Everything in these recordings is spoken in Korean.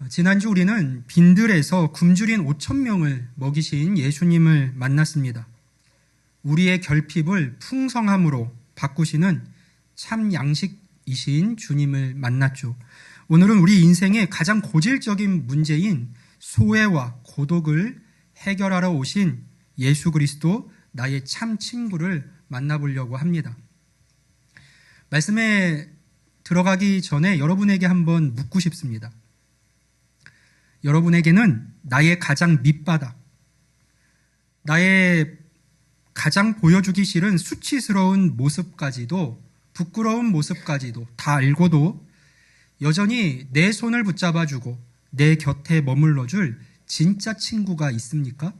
지난주 우리는 빈들에서 굶주린 5,000명을 먹이신 예수님을 만났습니다. 우리의 결핍을 풍성함으로 바꾸시는 참 양식이신 주님을 만났죠. 오늘은 우리 인생의 가장 고질적인 문제인 소외와 고독을 해결하러 오신 예수 그리스도 나의 참 친구를 만나보려고 합니다. 말씀에 들어가기 전에 여러분에게 한번 묻고 싶습니다. 여러분에게는 나의 가장 밑바닥, 나의 가장 보여주기 싫은 수치스러운 모습까지도, 부끄러운 모습까지도 다 알고도 여전히 내 손을 붙잡아주고 내 곁에 머물러줄 진짜 친구가 있습니까?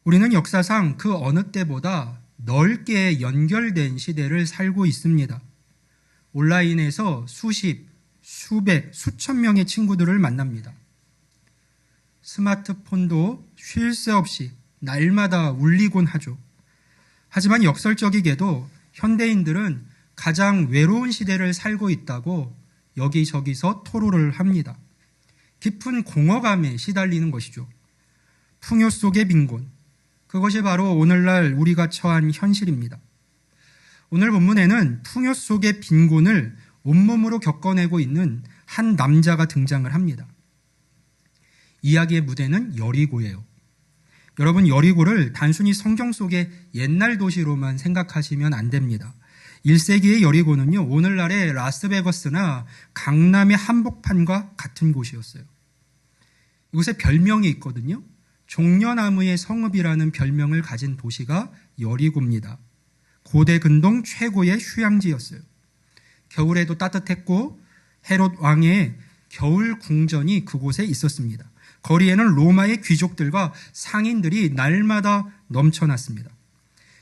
우리는 역사상 그 어느 때보다 넓게 연결된 시대를 살고 있습니다. 온라인에서 수십, 수백, 수천 명의 친구들을 만납니다. 스마트폰도 쉴 새 없이 날마다 울리곤 하죠. 하지만 역설적이게도 현대인들은 가장 외로운 시대를 살고 있다고 여기저기서 토로를 합니다. 깊은 공허감에 시달리는 것이죠. 풍요 속의 빈곤, 그것이 바로 오늘날 우리가 처한 현실입니다. 오늘 본문에는 풍요 속의 빈곤을 온몸으로 겪어내고 있는 한 남자가 등장을 합니다. 이야기의 무대는 여리고예요. 여러분, 여리고를 단순히 성경 속의 옛날 도시로만 생각하시면 안 됩니다. 1세기의 여리고는요, 오늘날의 라스베거스나 강남의 한복판과 같은 곳이었어요. 이곳에 별명이 있거든요. 종려나무의 성읍이라는 별명을 가진 도시가 여리고입니다. 고대 근동 최고의 휴양지였어요. 겨울에도 따뜻했고 헤롯 왕의 겨울 궁전이 그곳에 있었습니다. 거리에는 로마의 귀족들과 상인들이 날마다 넘쳐났습니다.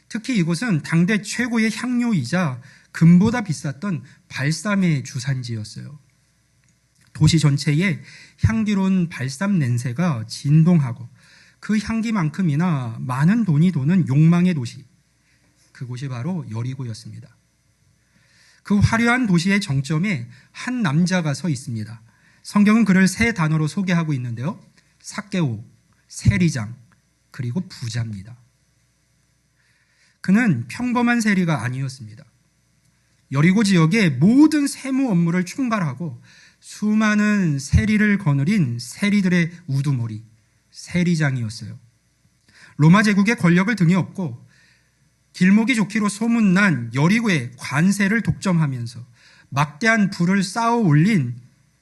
특히 이곳은 당대 최고의 향료이자 금보다 비쌌던 발삼의 주산지였어요. 도시 전체에 향기로운 발삼 냄새가 진동하고 그 향기만큼이나 많은 돈이 도는 욕망의 도시, 그곳이 바로 여리고였습니다. 그 화려한 도시의 정점에 한 남자가 서 있습니다. 성경은 그를 세 단어로 소개하고 있는데요. 삭개오, 세리장, 그리고 부자입니다. 그는 평범한 세리가 아니었습니다. 여리고 지역의 모든 세무 업무를 총괄하고 수많은 세리를 거느린 세리들의 우두머리, 세리장이었어요. 로마 제국의 권력을 등에 업고 길목이 좋기로 소문난 여리고의 관세를 독점하면서 막대한 부를 쌓아 올린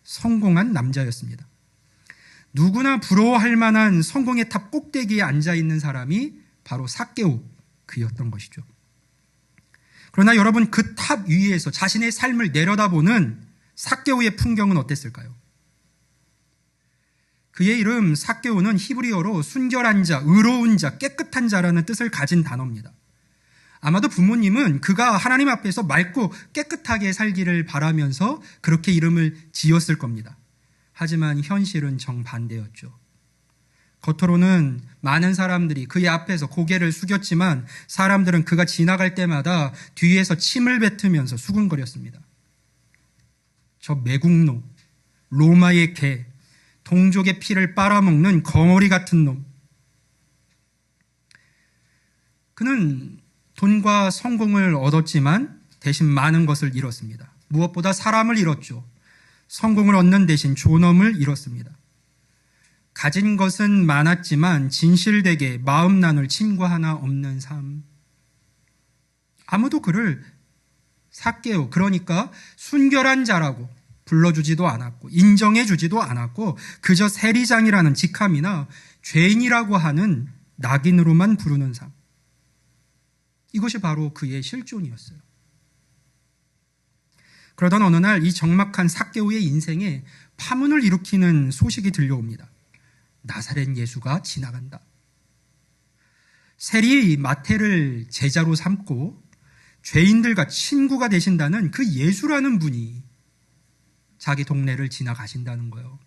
성공한 남자였습니다. 누구나 부러워할 만한 성공의 탑 꼭대기에 앉아있는 사람이 바로 삭개오, 그였던 것이죠. 그러나 여러분, 그 탑 위에서 자신의 삶을 내려다보는 삭개오의 풍경은 어땠을까요? 그의 이름 삭개오는 히브리어로 순결한 자, 의로운 자, 깨끗한 자라는 뜻을 가진 단어입니다. 아마도 부모님은 그가 하나님 앞에서 맑고 깨끗하게 살기를 바라면서 그렇게 이름을 지었을 겁니다. 하지만 현실은 정반대였죠. 겉으로는 많은 사람들이 그의 앞에서 고개를 숙였지만 사람들은 그가 지나갈 때마다 뒤에서 침을 뱉으면서 수군거렸습니다. 저 매국노, 로마의 개, 동족의 피를 빨아먹는 거머리 같은 놈. 그는 돈과 성공을 얻었지만 대신 많은 것을 잃었습니다. 무엇보다 사람을 잃었죠. 성공을 얻는 대신 존엄을 잃었습니다. 가진 것은 많았지만 진실되게 마음 나눌 친구 하나 없는 삶. 아무도 그를 삭개오, 그러니까 순결한 자라고 불러주지도 않았고 인정해주지도 않았고 그저 세리장이라는 직함이나 죄인이라고 하는 낙인으로만 부르는 삶. 이것이 바로 그의 실존이었어요. 그러던 어느 날 이 적막한 삭개오의 인생에 파문을 일으키는 소식이 들려옵니다. 나사렛 예수가 지나간다. 세리 마태를 제자로 삼고 죄인들과 친구가 되신다는 그 예수라는 분이 자기 동네를 지나가신다는 거예요.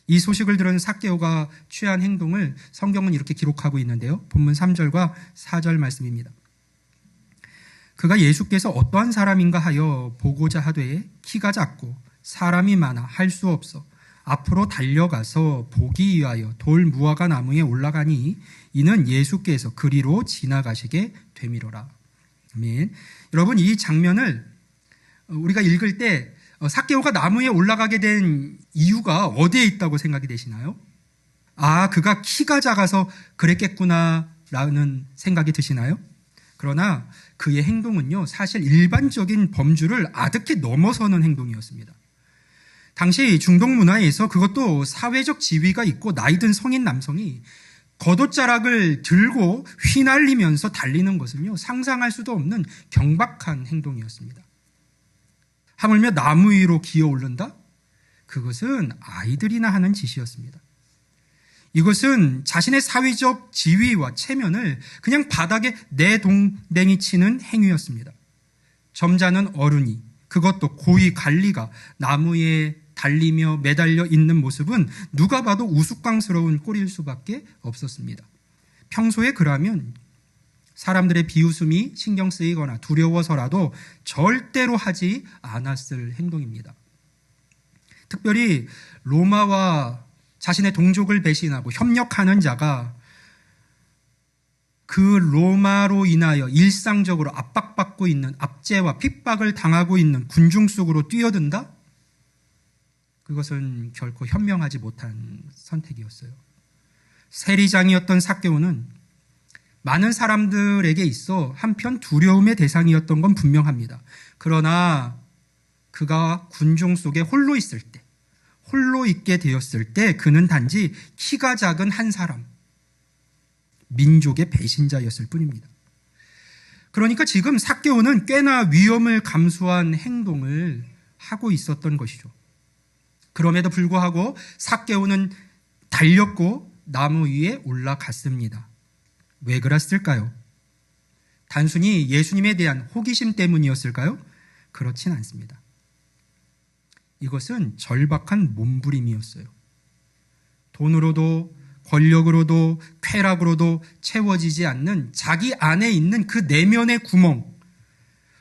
이 소식을 들은 삭개오가 취한 행동을 성경은 이렇게 기록하고 있는데요. 본문 3절과 4절 말씀입니다. 그가 예수께서 어떠한 사람인가 하여 보고자 하되 키가 작고 사람이 많아 할 수 없어 앞으로 달려가서 보기 위하여 돌 무화과 나무에 올라가니 이는 예수께서 그리로 지나가시게 되미로라. 아멘. 여러분, 이 장면을 우리가 읽을 때 삭개오가 나무에 올라가게 된 이유가 어디에 있다고 생각이 되시나요? 그가 키가 작아서 그랬겠구나라는 생각이 드시나요? 그러나 그의 행동은요, 사실 일반적인 범주를 아득히 넘어서는 행동이었습니다. 당시 중동 문화에서, 그것도 사회적 지위가 있고 나이든 성인 남성이 겉옷자락을 들고 휘날리면서 달리는 것은요, 상상할 수도 없는 경박한 행동이었습니다. 하물며 나무 위로 기어 오른다? 그것은 아이들이나 하는 짓이었습니다. 이것은 자신의 사회적 지위와 체면을 그냥 바닥에 내동댕이 치는 행위였습니다. 점잖은 어른이, 그것도 고위 관리가 나무에 달리며 매달려 있는 모습은 누가 봐도 우스꽝스러운 꼴일 수밖에 없었습니다. 평소에 그라면 사람들의 비웃음이 신경 쓰이거나 두려워서라도 절대로 하지 않았을 행동입니다. 특별히 로마와 자신의 동족을 배신하고 협력하는 자가 그 로마로 인하여 일상적으로 압박받고 있는, 압제와 핍박을 당하고 있는 군중 속으로 뛰어든다? 그것은 결코 현명하지 못한 선택이었어요. 세리장이었던 삭개오는 많은 사람들에게 있어 한편 두려움의 대상이었던 건 분명합니다. 그러나 그가 군중 속에 홀로 있을 때, 홀로 있게 되었을 때 그는 단지 키가 작은 한 사람, 민족의 배신자였을 뿐입니다. 그러니까 지금 삭개오는 꽤나 위험을 감수한 행동을 하고 있었던 것이죠. 그럼에도 불구하고 삭개오는 달렸고 나무 위에 올라갔습니다. 왜 그랬을까요? 단순히 예수님에 대한 호기심 때문이었을까요? 그렇진 않습니다. 이것은 절박한 몸부림이었어요. 돈으로도 권력으로도 쾌락으로도 채워지지 않는 자기 안에 있는 그 내면의 구멍,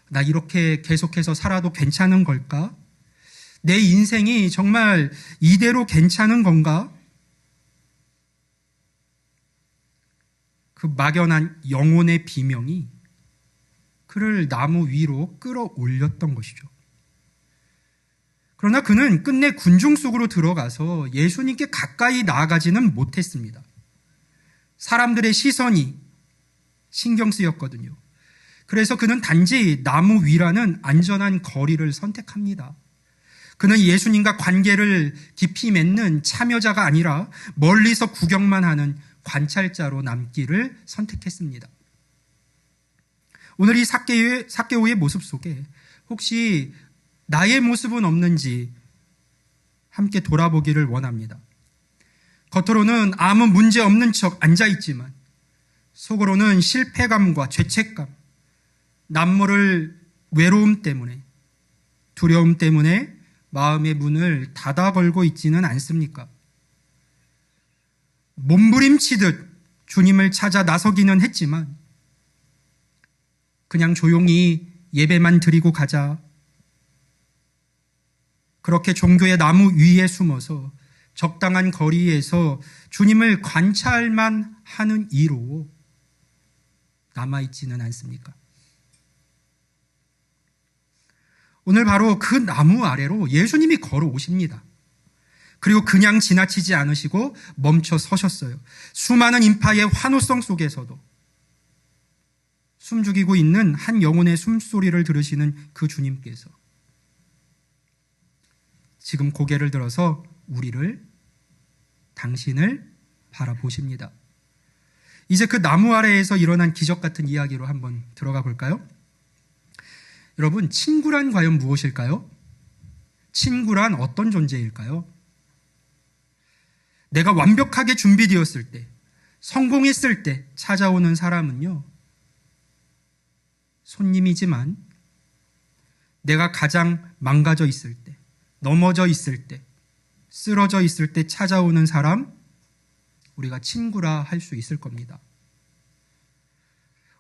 나 이렇게 계속해서 살아도 괜찮은 걸까? 내 인생이 정말 이대로 괜찮은 건가? 그 막연한 영혼의 비명이 그를 나무 위로 끌어올렸던 것이죠. 그러나 그는 끝내 군중 속으로 들어가서 예수님께 가까이 나아가지는 못했습니다. 사람들의 시선이 신경 쓰였거든요. 그래서 그는 단지 나무 위라는 안전한 거리를 선택합니다. 그는 예수님과 관계를 깊이 맺는 참여자가 아니라 멀리서 구경만 하는 관찰자로 남기를 선택했습니다. 오늘 이 삭개오의 모습 속에 혹시 나의 모습은 없는지 함께 돌아보기를 원합니다. 겉으로는 아무 문제 없는 척 앉아있지만 속으로는 실패감과 죄책감, 남모를 외로움 때문에, 두려움 때문에 마음의 문을 닫아 걸고 있지는 않습니까? 몸부림치듯 주님을 찾아 나서기는 했지만 그냥 조용히 예배만 드리고 가자, 그렇게 종교의 나무 위에 숨어서 적당한 거리에서 주님을 관찰만 하는 이로 남아있지는 않습니까? 오늘 바로 그 나무 아래로 예수님이 걸어오십니다. 그리고 그냥 지나치지 않으시고 멈춰 서셨어요. 수많은 인파의 환호성 속에서도 숨죽이고 있는 한 영혼의 숨소리를 들으시는 그 주님께서 지금 고개를 들어서 당신을 바라보십니다. 이제 그 나무 아래에서 일어난 기적 같은 이야기로 한번 들어가 볼까요? 여러분, 친구란 과연 무엇일까요? 친구란 어떤 존재일까요? 내가 완벽하게 준비되었을 때, 성공했을 때 찾아오는 사람은요, 손님이지만 내가 가장 망가져 있을 때, 넘어져 있을 때, 쓰러져 있을 때 찾아오는 사람, 우리가 친구라 할 수 있을 겁니다.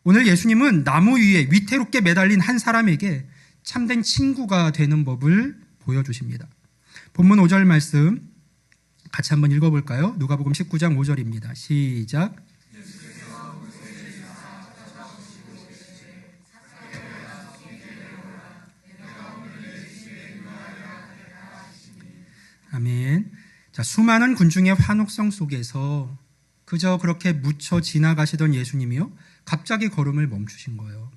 오늘 예수님은 나무 위에 위태롭게 매달린 한 사람에게 참된 친구가 되는 법을 보여주십니다. 본문 5절 말씀 같이 한번 읽어볼까요? 누가복음 19장 5절입니다. 시작. 아멘. 자, 수많은 군중의 환호성 속에서 그저 그렇게 묻혀 지나가시던 예수님이요, 갑자기 걸음을 멈추신 거예요.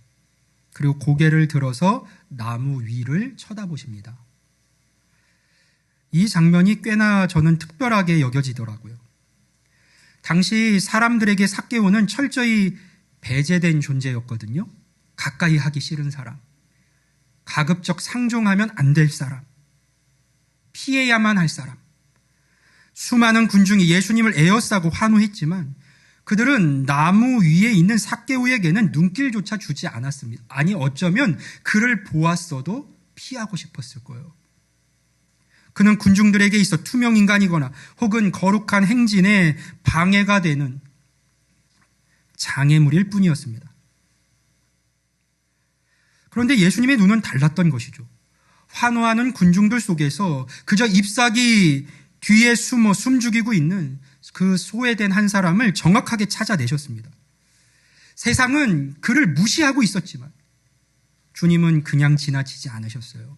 그리고 고개를 들어서 나무 위를 쳐다보십니다. 이 장면이 꽤나 저는 특별하게 여겨지더라고요. 당시 사람들에게 삭개오는 철저히 배제된 존재였거든요. 가까이 하기 싫은 사람, 가급적 상종하면 안 될 사람, 피해야만 할 사람. 수많은 군중이 예수님을 에워싸고 환호했지만 그들은 나무 위에 있는 삭개오에게는 눈길조차 주지 않았습니다. 아니, 어쩌면 그를 보았어도 피하고 싶었을 거예요. 그는 군중들에게 있어 투명인간이거나 혹은 거룩한 행진에 방해가 되는 장애물일 뿐이었습니다. 그런데 예수님의 눈은 달랐던 것이죠. 환호하는 군중들 속에서 그저 잎사귀 뒤에 숨어 숨죽이고 있는 그 소외된 한 사람을 정확하게 찾아내셨습니다. 세상은 그를 무시하고 있었지만 주님은 그냥 지나치지 않으셨어요.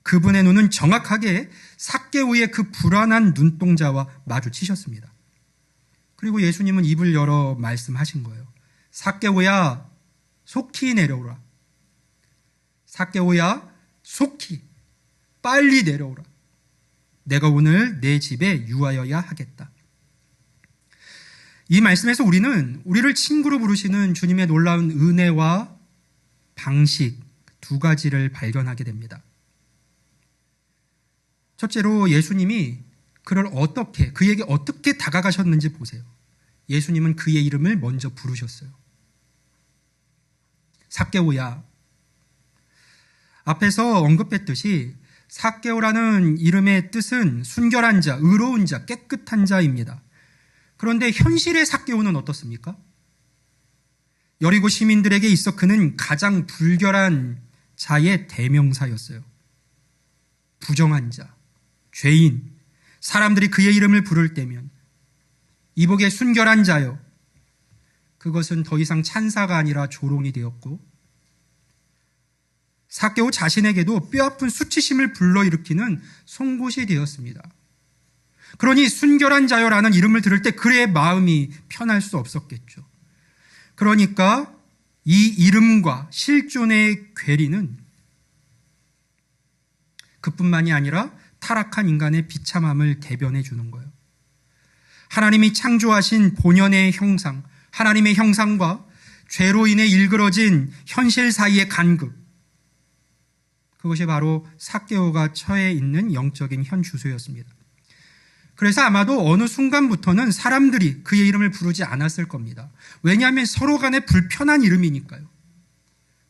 그분의 눈은 정확하게 삭개오의 그 불안한 눈동자와 마주치셨습니다. 그리고 예수님은 입을 열어 말씀하신 거예요. 삭개오야, 속히 내려오라. 삭개오야, 속히, 빨리 내려오라. 내가 오늘 내 집에 유하여야 하겠다. 이 말씀에서 우리를 친구로 부르시는 주님의 놀라운 은혜와 방식 두 가지를 발견하게 됩니다. 첫째로 예수님이 그에게 어떻게 다가가셨는지 보세요. 예수님은 그의 이름을 먼저 부르셨어요. 삭개오야. 앞에서 언급했듯이 삭개오라는 이름의 뜻은 순결한 자, 의로운 자, 깨끗한 자입니다. 그런데 현실의 삭개오는 어떻습니까? 여리고 시민들에게 있어 그는 가장 불결한 자의 대명사였어요. 부정한 자, 죄인, 사람들이 그의 이름을 부를 때면 이복의 순결한 자요, 그것은 더 이상 찬사가 아니라 조롱이 되었고, 삭개오 자신에게도 뼈아픈 수치심을 불러일으키는 송곳이 되었습니다. 그러니 순결한 자요라는 이름을 들을 때 그의 마음이 편할 수 없었겠죠. 그러니까 이 이름과 실존의 괴리는 그뿐만이 아니라 타락한 인간의 비참함을 대변해 주는 거예요. 하나님이 창조하신 본연의 형상, 하나님의 형상과 죄로 인해 일그러진 현실 사이의 간극, 그것이 바로 삭개오가 처해 있는 영적인 현 주소였습니다. 그래서 아마도 어느 순간부터는 사람들이 그의 이름을 부르지 않았을 겁니다. 왜냐하면 서로 간에 불편한 이름이니까요.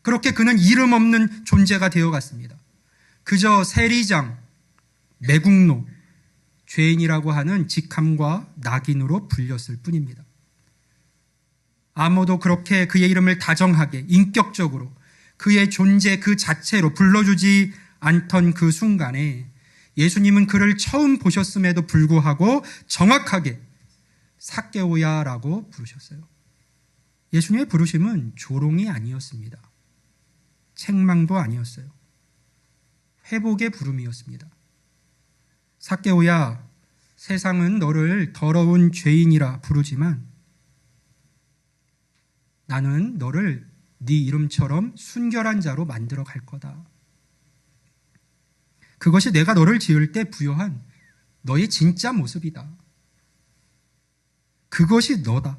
그렇게 그는 이름 없는 존재가 되어갔습니다. 그저 세리장, 매국노, 죄인이라고 하는 직함과 낙인으로 불렸을 뿐입니다. 아무도 그렇게 그의 이름을 다정하게, 인격적으로 그의 존재 그 자체로 불러주지 않던 그 순간에 예수님은 그를 처음 보셨음에도 불구하고 정확하게 삭개오야라고 부르셨어요. 예수님의 부르심은 조롱이 아니었습니다. 책망도 아니었어요. 회복의 부름이었습니다. 삭개오야, 세상은 너를 더러운 죄인이라 부르지만 나는 너를 네 이름처럼 순결한 자로 만들어 갈 거다. 그것이 내가 너를 지을 때 부여한 너의 진짜 모습이다. 그것이 너다.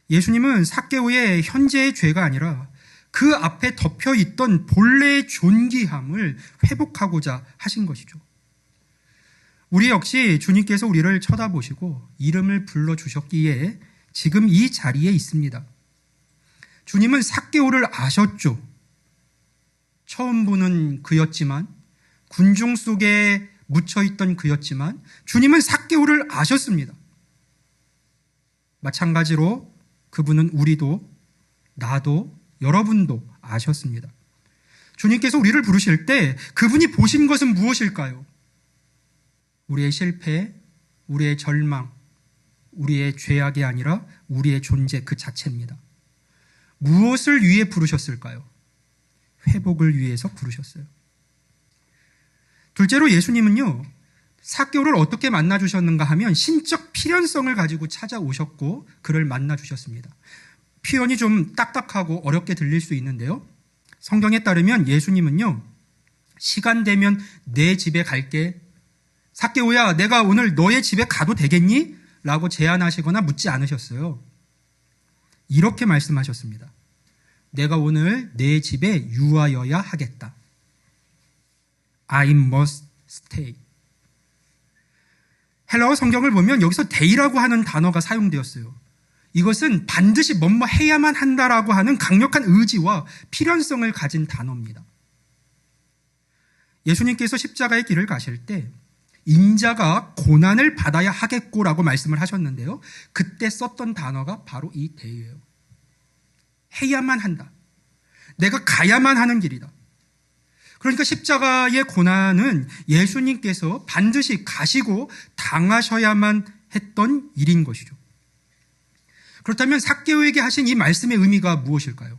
예수님은 삭개오의 현재의 죄가 아니라 그 앞에 덮여 있던 본래의 존귀함을 회복하고자 하신 것이죠. 우리 역시 주님께서 우리를 쳐다보시고 이름을 불러주셨기에 지금 이 자리에 있습니다. 주님은 삭개오를 아셨죠. 처음 보는 그였지만, 군중 속에 묻혀있던 그였지만 주님은 삭개오를 아셨습니다. 마찬가지로 그분은 우리도, 나도, 여러분도 아셨습니다. 주님께서 우리를 부르실 때 그분이 보신 것은 무엇일까요? 우리의 실패, 우리의 절망, 우리의 죄악이 아니라 우리의 존재 그 자체입니다. 무엇을 위해 부르셨을까요? 회복을 위해서 부르셨어요. 둘째로 예수님은요, 삭개오를 어떻게 만나주셨는가 하면 신적 필연성을 가지고 찾아오셨고 그를 만나주셨습니다. 표현이 좀 딱딱하고 어렵게 들릴 수 있는데요, 성경에 따르면 예수님은요, 시간 되면 내 집에 갈게, 삭개오야 내가 오늘 너의 집에 가도 되겠니? 라고 제안하시거나 묻지 않으셨어요. 이렇게 말씀하셨습니다. 내가 오늘 내 집에 유하여야 하겠다. I must stay. 헬라어 성경을 보면 여기서 day라고 하는 단어가 사용되었어요. 이것은 반드시 뭐뭐 해야만 한다라고 하는 강력한 의지와 필연성을 가진 단어입니다. 예수님께서 십자가의 길을 가실 때 인자가 고난을 받아야 하겠고라고 말씀을 하셨는데요, 그때 썼던 단어가 바로 이 day예요. 해야만 한다. 내가 가야만 하는 길이다. 그러니까 십자가의 고난은 예수님께서 반드시 가시고 당하셔야만 했던 일인 것이죠. 그렇다면 삭개오에게 하신 이 말씀의 의미가 무엇일까요?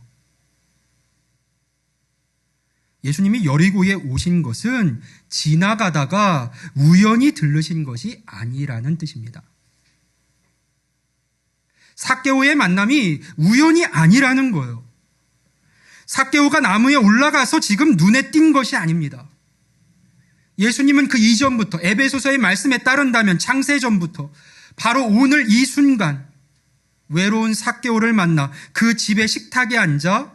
예수님이 여리고에 오신 것은 지나가다가 우연히 들르신 것이 아니라는 뜻입니다. 삭개오의 만남이 우연이 아니라는 거예요. 삭개오가 나무에 올라가서 지금 눈에 띈 것이 아닙니다. 예수님은 그 이전부터, 에베소서의 말씀에 따른다면 창세전부터 바로 오늘 이 순간 외로운 삭개오를 만나 그 집의 식탁에 앉아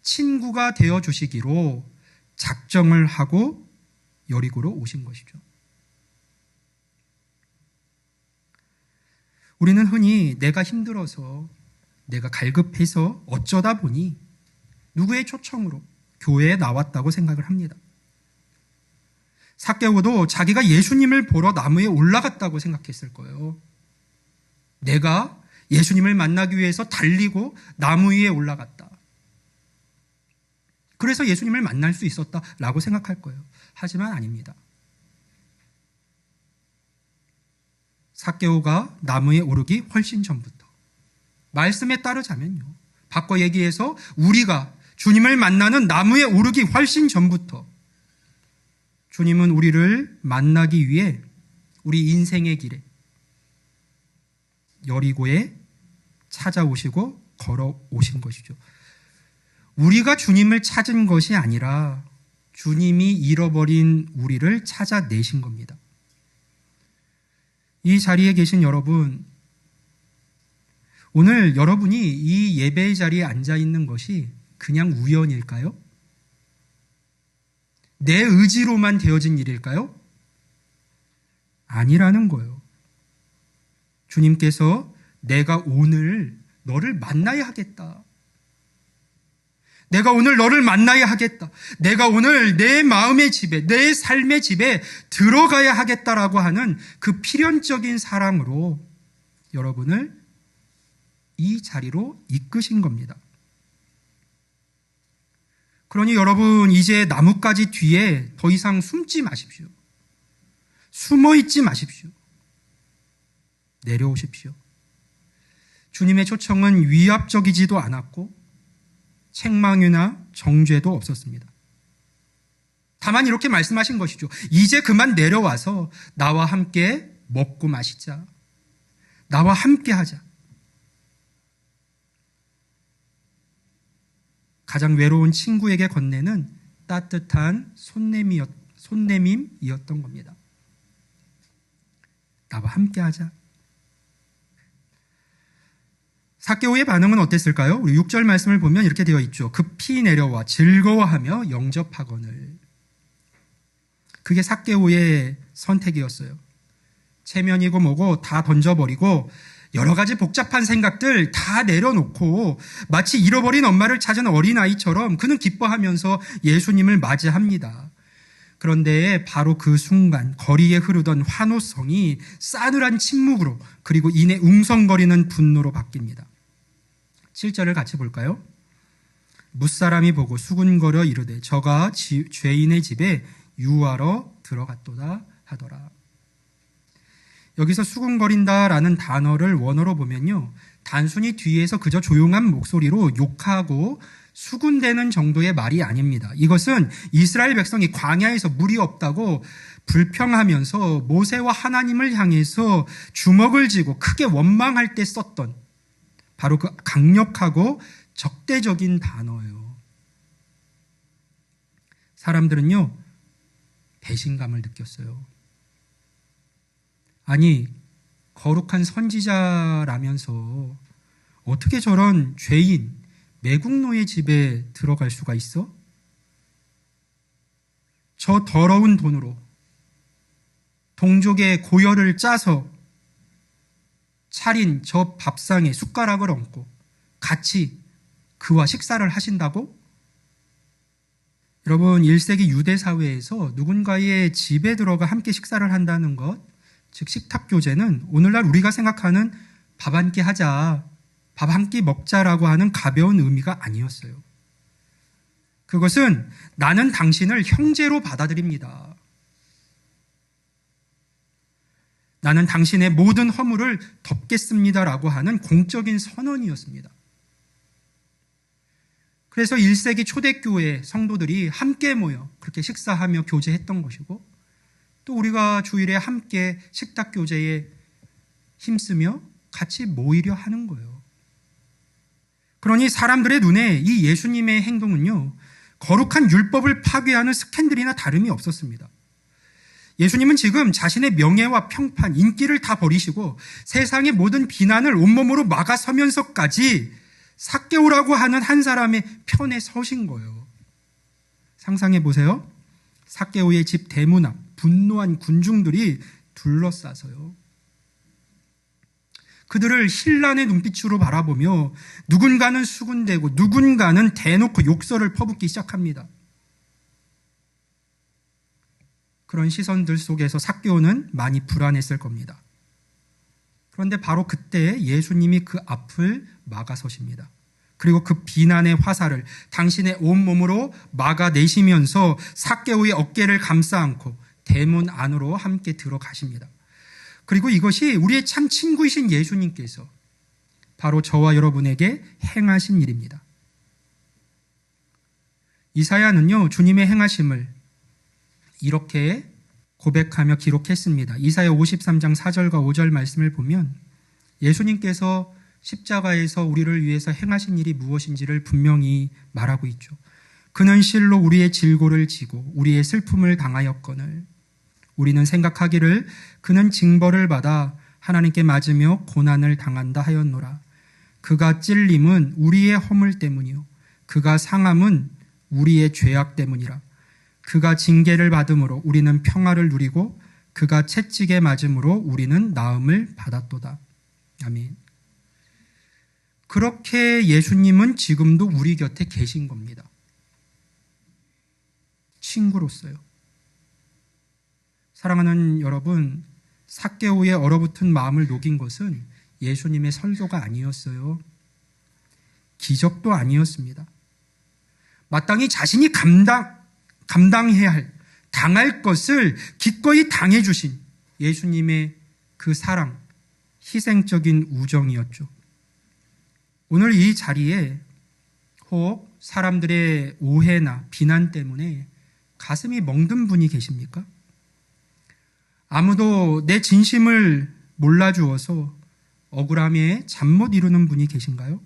친구가 되어 주시기로 작정을 하고 여리고로 오신 것이죠. 우리는 흔히 내가 힘들어서, 내가 갈급해서 어쩌다 보니 누구의 초청으로 교회에 나왔다고 생각을 합니다. 삭개오도 자기가 예수님을 보러 나무에 올라갔다고 생각했을 거예요. 내가 예수님을 만나기 위해서 달리고 나무 위에 올라갔다. 그래서 예수님을 만날 수 있었다라고 생각할 거예요. 하지만 아닙니다. 삭개오가 나무에 오르기 훨씬 전부터, 말씀에 따르자면요, 바꿔 얘기해서 우리가 주님을 만나는 나무에 오르기 훨씬 전부터 주님은 우리를 만나기 위해 우리 인생의 길에 여리고에 찾아오시고 걸어오신 것이죠. 우리가 주님을 찾은 것이 아니라 주님이 잃어버린 우리를 찾아내신 겁니다. 이 자리에 계신 여러분, 오늘 여러분이 이 예배의 자리에 앉아 있는 것이 그냥 우연일까요? 내 의지로만 되어진 일일까요? 아니라는 거예요. 주님께서 내가 오늘 너를 만나야 하겠다. 내가 오늘 너를 만나야 하겠다. 내가 오늘 내 마음의 집에, 내 삶의 집에 들어가야 하겠다라고 하는 그 필연적인 사랑으로 여러분을 이 자리로 이끄신 겁니다. 그러니 여러분, 이제 나뭇가지 뒤에 더 이상 숨지 마십시오. 숨어 있지 마십시오. 내려오십시오. 주님의 초청은 위압적이지도 않았고 책망이나 정죄도 없었습니다. 다만 이렇게 말씀하신 것이죠. 이제 그만 내려와서 나와 함께 먹고 마시자. 나와 함께 하자. 가장 외로운 친구에게 건네는 따뜻한 손내밈이었던 겁니다. 나와 함께 하자. 삭개오의 반응은 어땠을까요? 우리 6절 말씀을 보면 이렇게 되어 있죠. 급히 내려와 즐거워하며 영접하거늘. 그게 삭개오의 선택이었어요. 체면이고 뭐고 다 던져버리고 여러 가지 복잡한 생각들 다 내려놓고 마치 잃어버린 엄마를 찾은 어린아이처럼 그는 기뻐하면서 예수님을 맞이합니다. 그런데 바로 그 순간 거리에 흐르던 환호성이 싸늘한 침묵으로, 그리고 이내 웅성거리는 분노로 바뀝니다. 7절을 같이 볼까요? 뭇사람이 보고 수군거려 이르되 저가 죄인의 집에 유하러 들어갔도다 하더라. 여기서 수군거린다라는 단어를 원어로 보면요, 단순히 뒤에서 그저 조용한 목소리로 욕하고 수군대는 정도의 말이 아닙니다. 이것은 이스라엘 백성이 광야에서 물이 없다고 불평하면서 모세와 하나님을 향해서 주먹을 쥐고 크게 원망할 때 썼던 바로 그 강력하고 적대적인 단어예요. 사람들은요, 배신감을 느꼈어요. 아니, 거룩한 선지자라면서 어떻게 저런 죄인, 매국노의 집에 들어갈 수가 있어? 저 더러운 돈으로 동족의 고열을 짜서 차린 저 밥상에 숟가락을 얹고 같이 그와 식사를 하신다고? 여러분, 1세기 유대 사회에서 누군가의 집에 들어가 함께 식사를 한다는 것, 즉 식탁교제는 오늘날 우리가 생각하는 밥 한 끼 하자, 밥 한 끼 먹자라고 하는 가벼운 의미가 아니었어요. 그것은 나는 당신을 형제로 받아들입니다. 나는 당신의 모든 허물을 덮겠습니다라고 하는 공적인 선언이었습니다. 그래서 1세기 초대교회 성도들이 함께 모여 그렇게 식사하며 교제했던 것이고, 또 우리가 주일에 함께 식탁 교제에 힘쓰며 같이 모이려 하는 거예요. 그러니 사람들의 눈에 이 예수님의 행동은요, 거룩한 율법을 파괴하는 스캔들이나 다름이 없었습니다. 예수님은 지금 자신의 명예와 평판, 인기를 다 버리시고 세상의 모든 비난을 온몸으로 막아서면서까지 삭개오라고 하는 한 사람의 편에 서신 거예요. 상상해 보세요. 삭개오의 집 대문 앞 분노한 군중들이 둘러싸서요, 그들을 신란의 눈빛으로 바라보며 누군가는 수군대고 누군가는 대놓고 욕설을 퍼붓기 시작합니다. 그런 시선들 속에서 삭개오는 많이 불안했을 겁니다. 그런데 바로 그때 예수님이 그 앞을 막아서십니다. 그리고 그 비난의 화살을 당신의 온몸으로 막아내시면서 삭개오의 어깨를 감싸 안고 대문 안으로 함께 들어가십니다. 그리고 이것이 우리의 참 친구이신 예수님께서 바로 저와 여러분에게 행하신 일입니다. 이사야는요, 주님의 행하심을 이렇게 고백하며 기록했습니다. 이사야 53장 4절과 5절 말씀을 보면 예수님께서 십자가에서 우리를 위해서 행하신 일이 무엇인지를 분명히 말하고 있죠. 그는 실로 우리의 질고를 지고 우리의 슬픔을 당하였거늘 우리는 생각하기를 그는 징벌을 받아 하나님께 맞으며 고난을 당한다 하였노라. 그가 찔림은 우리의 허물 때문이요 그가 상함은 우리의 죄악 때문이라. 그가 징계를 받음으로 우리는 평화를 누리고 그가 채찍에 맞음으로 우리는 나음을 받았도다. 아멘. 그렇게 예수님은 지금도 우리 곁에 계신 겁니다. 친구로서요. 사랑하는 여러분, 삭개오의 얼어붙은 마음을 녹인 것은 예수님의 설교가 아니었어요. 기적도 아니었습니다. 마땅히 자신이 감당해야 할, 당할 것을 기꺼이 당해주신 예수님의 그 사랑, 희생적인 우정이었죠. 오늘 이 자리에 혹 사람들의 오해나 비난 때문에 가슴이 멍든 분이 계십니까? 아무도 내 진심을 몰라주어서 억울함에 잠 못 이루는 분이 계신가요?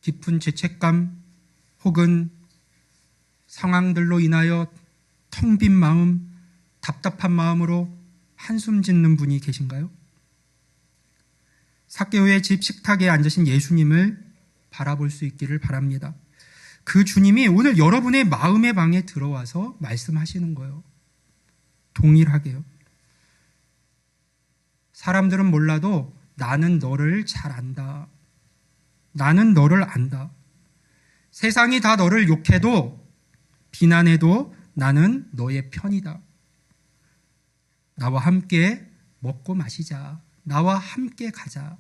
깊은 죄책감 혹은 상황들로 인하여 텅 빈 마음, 답답한 마음으로 한숨 짓는 분이 계신가요? 삭개오의 집 식탁에 앉으신 예수님을 바라볼 수 있기를 바랍니다. 그 주님이 오늘 여러분의 마음의 방에 들어와서 말씀하시는 거예요. 동일하게요. 사람들은 몰라도 나는 너를 잘 안다. 나는 너를 안다. 세상이 다 너를 욕해도 비난해도 나는 너의 편이다. 나와 함께 먹고 마시자. 나와 함께 가자.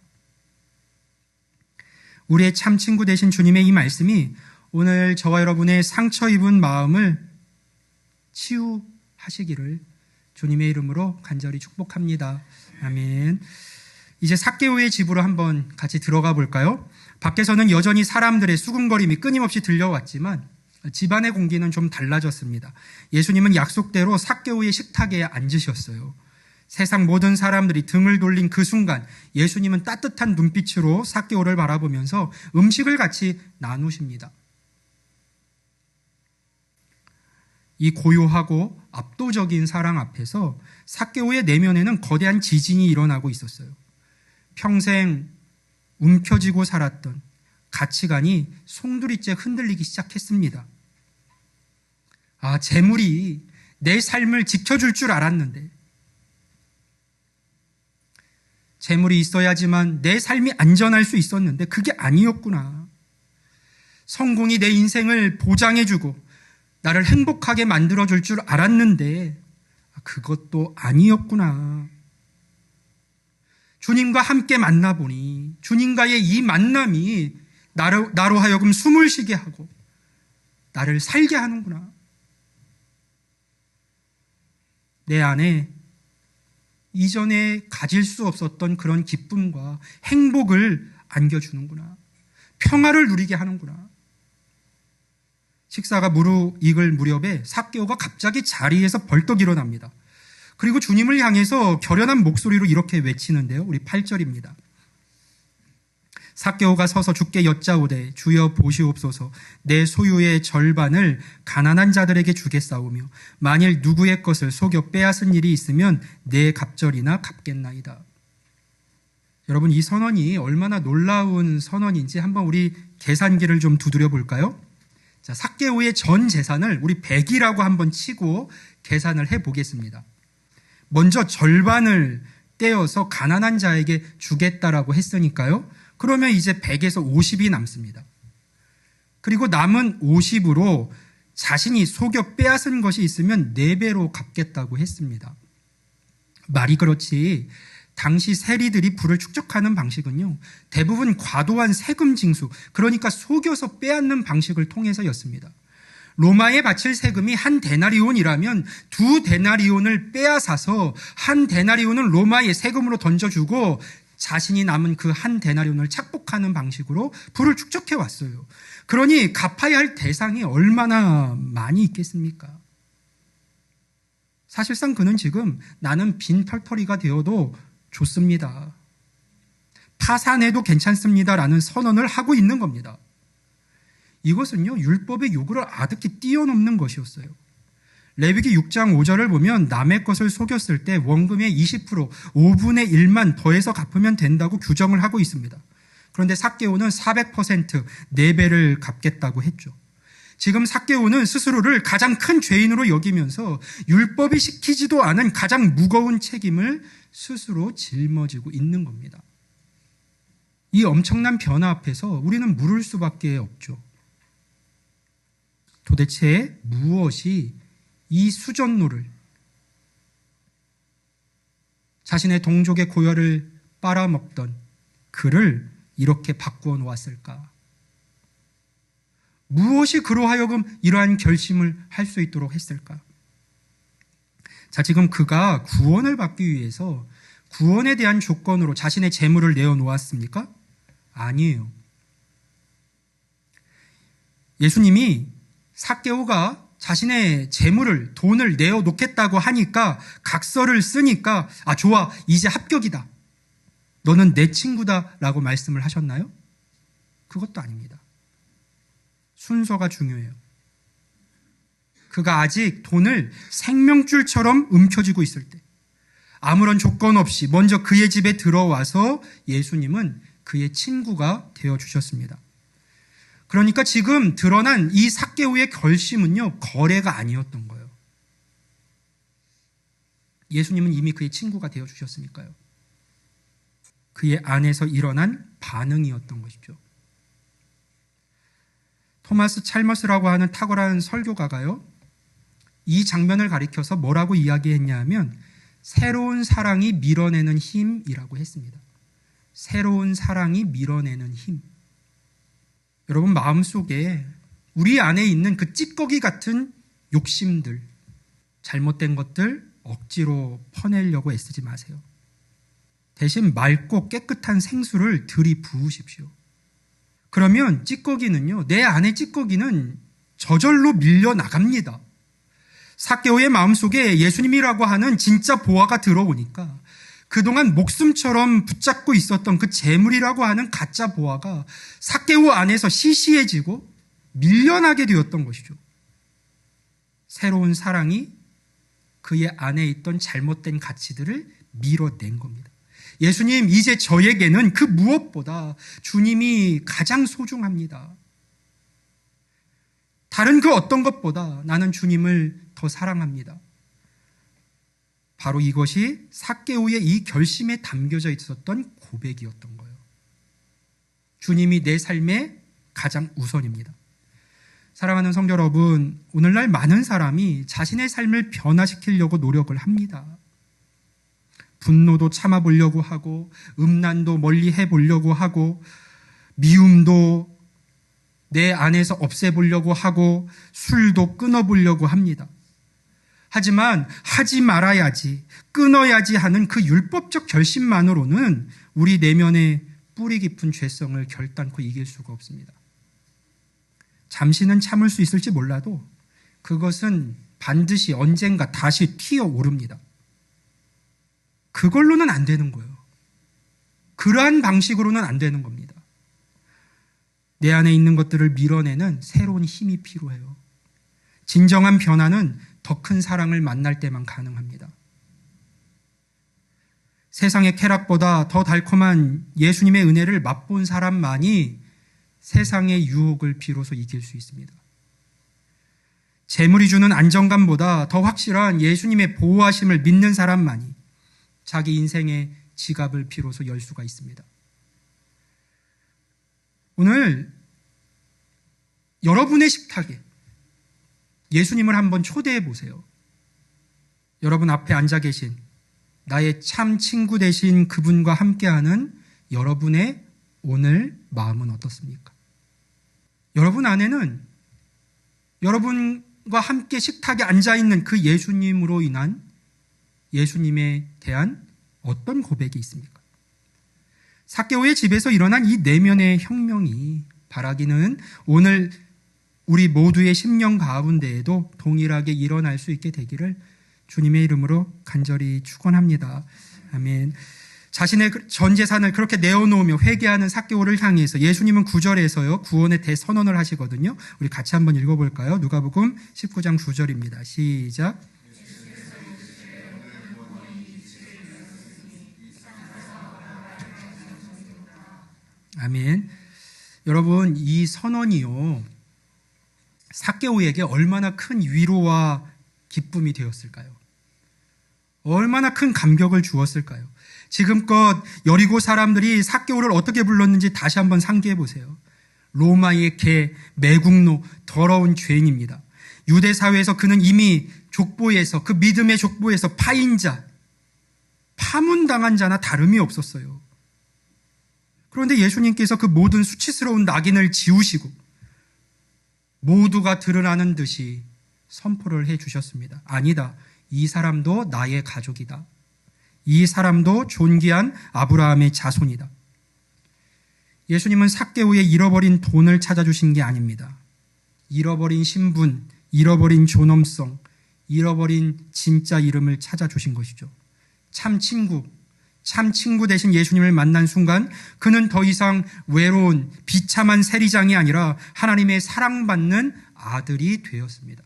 우리의 참 친구 되신 주님의 이 말씀이 오늘 저와 여러분의 상처 입은 마음을 치유하시기를 주님의 이름으로 간절히 축복합니다. 아멘. 이제 삭개오의 집으로 한번 같이 들어가 볼까요? 밖에서는 여전히 사람들의 수군거림이 끊임없이 들려왔지만 집안의 공기는 좀 달라졌습니다. 예수님은 약속대로 삭개오의 식탁에 앉으셨어요. 세상 모든 사람들이 등을 돌린 그 순간 예수님은 따뜻한 눈빛으로 삭개오를 바라보면서 음식을 같이 나누십니다. 이 고요하고 압도적인 사랑 앞에서 삭개오의 내면에는 거대한 지진이 일어나고 있었어요. 평생 움켜쥐고 살았던 가치관이 송두리째 흔들리기 시작했습니다. 재물이 내 삶을 지켜줄 줄 알았는데, 재물이 있어야지만 내 삶이 안전할 수 있었는데 그게 아니었구나. 성공이 내 인생을 보장해주고 나를 행복하게 만들어줄 줄 알았는데 그것도 아니었구나. 주님과 함께 만나보니 주님과의 이 만남이 나로 하여금 숨을 쉬게 하고 나를 살게 하는구나. 내 안에 이전에 가질 수 없었던 그런 기쁨과 행복을 안겨주는구나. 평화를 누리게 하는구나. 식사가 무르익을 무렵에 삭개오가 갑자기 자리에서 벌떡 일어납니다. 그리고 주님을 향해서 결연한 목소리로 이렇게 외치는데요. 우리 8절입니다. 삭개오가 서서 주께 여짜오되 주여 보시옵소서 내 소유의 절반을 가난한 자들에게 주겠사오며 만일 누구의 것을 속여 빼앗은 일이 있으면 내 갑절이나 갚겠나이다. 여러분, 이 선언이 얼마나 놀라운 선언인지 한번 우리 계산기를 좀 두드려 볼까요? 자, 삭개오의 전 재산을 우리 100이라고 한번 치고 계산을 해 보겠습니다. 먼저 절반을 떼어서 가난한 자에게 주겠다라고 했으니까요. 그러면 이제 100에서 50이 남습니다. 그리고 남은 50으로 자신이 속여 빼앗은 것이 있으면 4배로 갚겠다고 했습니다. 말이 그렇지 당시 세리들이 부를 축적하는 방식은요, 대부분 과도한 세금 징수, 그러니까 속여서 빼앗는 방식을 통해서였습니다. 로마에 바칠 세금이 한 데나리온이라면 2 데나리온을 빼앗아서 한 데나리온을 로마의 세금으로 던져주고 자신이 남은 그 한 데나리온을 착복하는 방식으로 부를 축적해 왔어요. 그러니 갚아야 할 대상이 얼마나 많이 있겠습니까? 사실상 그는 지금 나는 빈털터리가 되어도 좋습니다. 파산해도 괜찮습니다라는 선언을 하고 있는 겁니다. 이것은요, 율법의 요구를 아득히 뛰어넘는 것이었어요. 레위기 6장 5절을 보면 남의 것을 속였을 때 원금의 20%, 5분의 1만 더해서 갚으면 된다고 규정을 하고 있습니다. 그런데 삭개오는 400% 4배를 갚겠다고 했죠. 지금 삭개오는 스스로를 가장 큰 죄인으로 여기면서 율법이 시키지도 않은 가장 무거운 책임을 스스로 짊어지고 있는 겁니다. 이 엄청난 변화 앞에서 우리는 물을 수밖에 없죠. 도대체 무엇이 이 수전노를, 자신의 동족의 고열을 빨아먹던 그를 이렇게 바꾸어 놓았을까? 무엇이 그로 하여금 이러한 결심을 할 수 있도록 했을까? 자, 지금 그가 구원을 받기 위해서 구원에 대한 조건으로 자신의 재물을 내어놓았습니까? 아니에요. 예수님이 삭개오가 자신의 재물을, 돈을 내어놓겠다고 하니까 각서를 쓰니까 좋아, 이제 합격이다. 너는 내 친구다 라고 말씀을 하셨나요? 그것도 아닙니다. 순서가 중요해요. 그가 아직 돈을 생명줄처럼 움켜쥐고 있을 때 아무런 조건 없이 먼저 그의 집에 들어와서 예수님은 그의 친구가 되어주셨습니다. 그러니까 지금 드러난 이 삭개오의 결심은요, 거래가 아니었던 거예요. 예수님은 이미 그의 친구가 되어주셨으니까요. 그의 안에서 일어난 반응이었던 것이죠. 토마스 찰머스라고 하는 탁월한 설교가가요, 이 장면을 가리켜서 뭐라고 이야기했냐 하면 새로운 사랑이 밀어내는 힘이라고 했습니다. 새로운 사랑이 밀어내는 힘. 여러분 마음속에 우리 안에 있는 그 찌꺼기 같은 욕심들, 잘못된 것들 억지로 퍼내려고 애쓰지 마세요. 대신 맑고 깨끗한 생수를 들이부으십시오. 그러면 찌꺼기는요, 내 안의 찌꺼기는 저절로 밀려나갑니다. 삭개오의 마음속에 예수님이라고 하는 진짜 보화가 들어오니까 그동안 목숨처럼 붙잡고 있었던 그 재물이라고 하는 가짜 보화가 삭개오 안에서 시시해지고 밀려나게 되었던 것이죠. 새로운 사랑이 그의 안에 있던 잘못된 가치들을 밀어낸 겁니다. 예수님, 이제 저에게는 그 무엇보다 주님이 가장 소중합니다. 다른 그 어떤 것보다 나는 주님을 더 사랑합니다. 바로 이것이 삭개오의 이 결심에 담겨져 있었던 고백이었던 거예요. 주님이 내 삶의 가장 우선입니다. 사랑하는 성도 여러분, 오늘날 많은 사람이 자신의 삶을 변화시키려고 노력을 합니다. 분노도 참아보려고 하고, 음란도 멀리 해보려고 하고, 미움도 내 안에서 없애보려고 하고, 술도 끊어보려고 합니다. 하지만 하지 말아야지, 끊어야지 하는 그 율법적 결심만으로는 우리 내면의 뿌리 깊은 죄성을 결단코 이길 수가 없습니다. 잠시는 참을 수 있을지 몰라도 그것은 반드시 언젠가 다시 튀어오릅니다. 그걸로는 안 되는 거예요. 그러한 방식으로는 안 되는 겁니다. 내 안에 있는 것들을 밀어내는 새로운 힘이 필요해요. 진정한 변화는 더 큰 사랑을 만날 때만 가능합니다. 세상의 쾌락보다 더 달콤한 예수님의 은혜를 맛본 사람만이 세상의 유혹을 비로소 이길 수 있습니다. 재물이 주는 안정감보다 더 확실한 예수님의 보호하심을 믿는 사람만이 자기 인생의 지갑을 비로소 열 수가 있습니다. 오늘 여러분의 식탁에 예수님을 한번 초대해 보세요. 여러분 앞에 앉아 계신 나의 참 친구 되신 그분과 함께하는 여러분의 오늘 마음은 어떻습니까? 여러분 안에는 여러분과 함께 식탁에 앉아있는 그 예수님으로 인한 예수님에 대한 어떤 고백이 있습니까? 삭개오의 집에서 일어난 이 내면의 혁명이 바라기는 오늘 우리 모두의 심령 가운데에도 동일하게 일어날 수 있게 되기를 주님의 이름으로 간절히 축원합니다. 아멘. 자신의 전 재산을 그렇게 내어놓으며 회개하는 삭개오를 향해서 예수님은 9절에서요 구원의 대선언을 하시거든요. 우리 같이 한번 읽어볼까요? 누가복음 19장 9절입니다. 시작. 아멘. 여러분, 이 선언이요 삭개오에게 얼마나 큰 위로와 기쁨이 되었을까요? 얼마나 큰 감격을 주었을까요? 지금껏 여리고 사람들이 삭개오를 어떻게 불렀는지 다시 한번 상기해 보세요. 로마의 개, 매국노, 더러운 죄인입니다. 유대 사회에서 그는 이미 족보에서, 그 믿음의 족보에서 파인자, 파문당한 자나 다름이 없었어요. 그런데 예수님께서 그 모든 수치스러운 낙인을 지우시고 모두가 드러나는 듯이 선포를 해 주셨습니다. 아니다. 이 사람도 나의 가족이다. 이 사람도 존귀한 아브라함의 자손이다. 예수님은 삭개오의 잃어버린 돈을 찾아주신 게 아닙니다. 잃어버린 신분, 잃어버린 존엄성, 잃어버린 진짜 이름을 찾아주신 것이죠. 참 친구 대신 예수님을 만난 순간 그는 더 이상 외로운 비참한 세리장이 아니라 하나님의 사랑받는 아들이 되었습니다.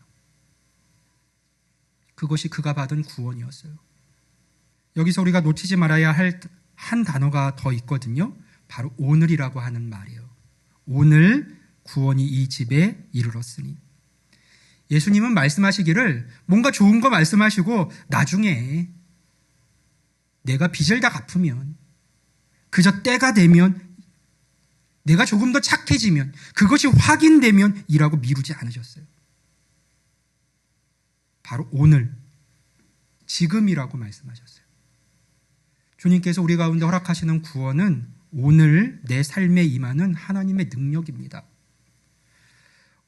그것이 그가 받은 구원이었어요. 여기서 우리가 놓치지 말아야 할 한 단어가 더 있거든요. 바로 오늘이라고 하는 말이에요. 오늘 구원이 이 집에 이르렀으니. 예수님은 말씀하시기를 뭔가 좋은 거 말씀하시고 나중에 내가 빚을 다 갚으면, 그저 때가 되면, 내가 조금 더 착해지면, 그것이 확인되면 이라고 미루지 않으셨어요. 바로 오늘, 지금이라고 말씀하셨어요. 주님께서 우리 가운데 허락하시는 구원은 오늘 내 삶에 임하는 하나님의 능력입니다.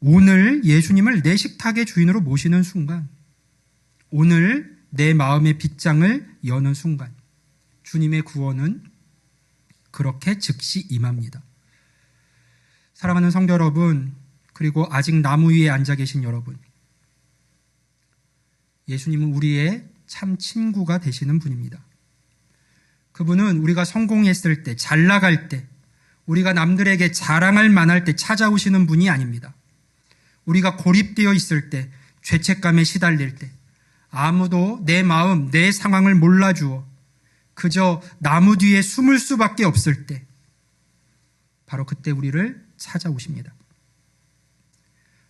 오늘 예수님을 내 식탁의 주인으로 모시는 순간, 오늘 내 마음의 빗장을 여는 순간, 주님의 구원은 그렇게 즉시 임합니다. 사랑하는 성도 여러분, 그리고 아직 나무 위에 앉아 계신 여러분, 예수님은 우리의 참 친구가 되시는 분입니다. 그분은 우리가 성공했을 때, 잘 나갈 때, 우리가 남들에게 자랑할 만할 때 찾아오시는 분이 아닙니다. 우리가 고립되어 있을 때, 죄책감에 시달릴 때, 아무도 내 마음, 내 상황을 몰라주어 그저 나무 뒤에 숨을 수밖에 없을 때, 바로 그때 우리를 찾아오십니다.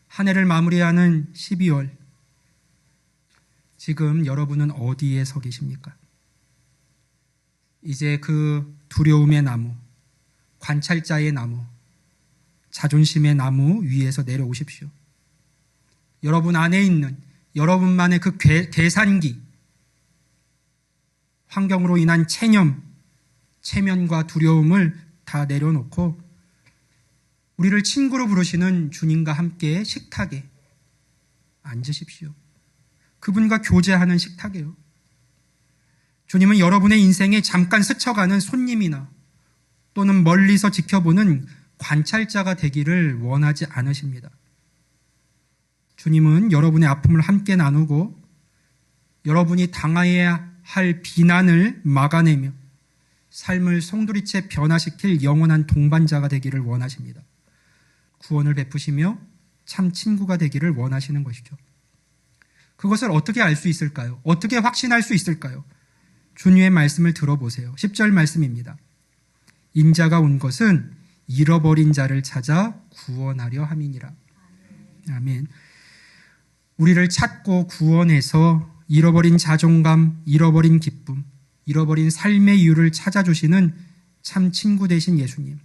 한 해를 마무리하는 12월, 지금 여러분은 어디에 서 계십니까? 이제 그 두려움의 나무, 관찰자의 나무, 자존심의 나무 위에서 내려오십시오. 여러분 안에 있는 여러분만의 그 계산기, 환경으로 인한 체념, 체면과 두려움을 다 내려놓고 우리를 친구로 부르시는 주님과 함께 식탁에 앉으십시오. 그분과 교제하는 식탁이에요. 주님은 여러분의 인생에 잠깐 스쳐가는 손님이나 또는 멀리서 지켜보는 관찰자가 되기를 원하지 않으십니다. 주님은 여러분의 아픔을 함께 나누고 여러분이 당해야 할 비난을 막아내며 삶을 송두리째 변화시킬 영원한 동반자가 되기를 원하십니다. 구원을 베푸시며 참 친구가 되기를 원하시는 것이죠. 그것을 어떻게 알 수 있을까요? 어떻게 확신할 수 있을까요? 주님의 말씀을 들어보세요. 10절 말씀입니다. 인자가 온 것은 잃어버린 자를 찾아 구원하려 함이니라. 아멘. 우리를 찾고 구원해서 잃어버린 자존감, 잃어버린 기쁨, 잃어버린 삶의 이유를 찾아주시는 참 친구 되신 예수님.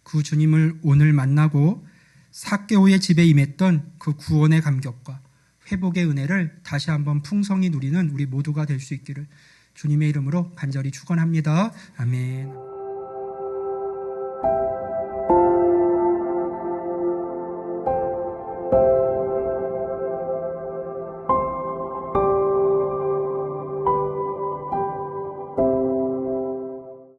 그 주님을 오늘 만나고 삭개오의 집에 임했던 그 구원의 감격과 회복의 은혜를 다시 한번 풍성히 누리는 우리 모두가 될 수 있기를 주님의 이름으로 간절히 축원합니다. 아멘.